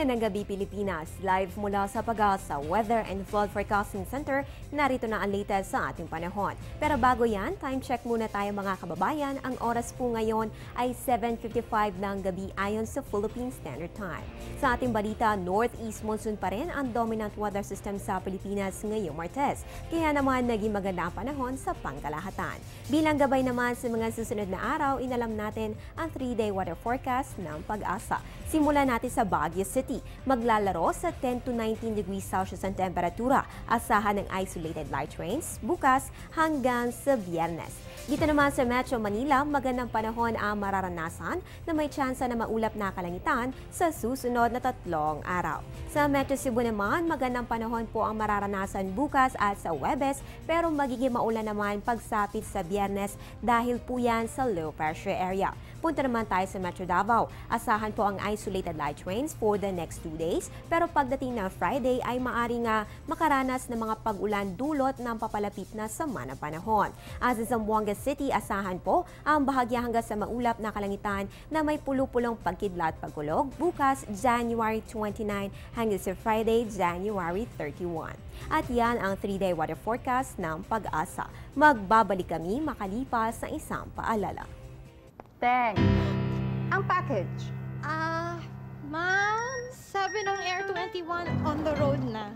Magandang gabi Pilipinas. Live mula sa Pag-asa Weather and Flood Forecasting Center, narito na ang latest sa ating panahon. Pero bago yan, time check muna tayo mga kababayan. Ang oras po ngayon ay 7:55 ng gabi ayon sa Philippine Standard Time. Sa ating balita, northeast monsoon pa rin ang dominant weather system sa Pilipinas ngayong Martes. Kaya naman naging maganda ang panahon sa pangkalahatan. Bilang gabay naman sa mga susunod na araw, inalam natin ang 3-day weather forecast ng Pag-asa. Simulan natin sa Baguio City. Maglalaro sa 10 to 19 degrees Celsius ang temperatura. Asahan ng isolated light rains bukas hanggang sa Biyernes. Dito naman sa Metro Manila, magandang panahon ang mararanasan na may tsansa na maulap na kalangitan sa susunod na 3 araw. Sa Metro Cebu naman, magandang panahon po ang mararanasan bukas at sa Huwebes, pero magiging maulan naman pagsapit sa Biyernes dahil po yan sa low pressure area. Punta naman tayo sa Metro Davao. Asahan po ang isolated light rains for the next 2 days, pero pagdating ng Friday ay maaring makaranas ng mga pag-ulan dulot ng papalapit na sama ng panahon. As sa Zamboanga City, asahan po ang bahagya hanggang sa maulap na kalangitan na may pulupulong pagkidlat pagkulog bukas January 29 hanggang sa Friday, January 31. At yan ang 3-day weather forecast ng Pag-asa. Magbabalik kami makalipas ng isang paalala. Teng, ang package. Ma'am, sabi ng Air 21 on the road na.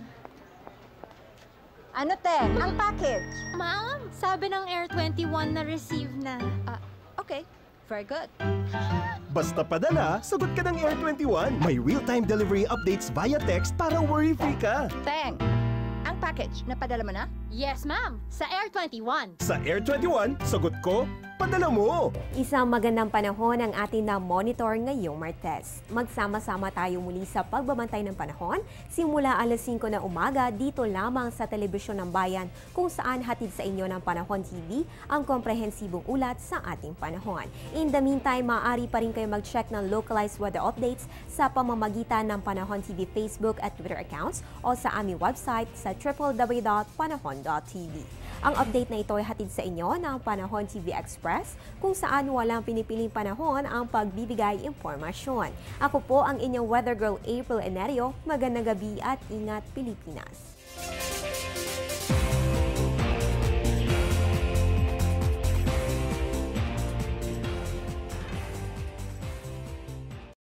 Ano, Teng? Ang package. Ma'am, sabi ng Air 21 na receive na. Okay, very good. Basta padala, sagot ka ng Air 21. May real-time delivery updates via text para worry-free ka. Teng, ang package, napadala mo na? Yes, ma'am, sa Air 21. Sa Air 21, sagot ko, padala mo! Isang magandang panahon ang atin na monitor ngayong Martes. Magsama-sama tayo muli sa pagbabantay ng panahon simula alas 5 ng umaga dito lamang sa Telebisyon ng Bayan kung saan hatid sa inyo ng Panahon TV ang komprehensibong ulat sa ating panahon. In the meantime, maaari pa rin kayo mag-check ng localized weather updates sa pamamagitan ng Panahon TV Facebook at Twitter accounts o sa aming website sa www.panahon.tv. Ang update na ito ay hatid sa inyo ng Panahon TV Express kung saan walang pinipiling panahon ang pagbibigay impormasyon. Ako po ang inyong weather girl April Enerio. Magandang gabi at ingat Pilipinas!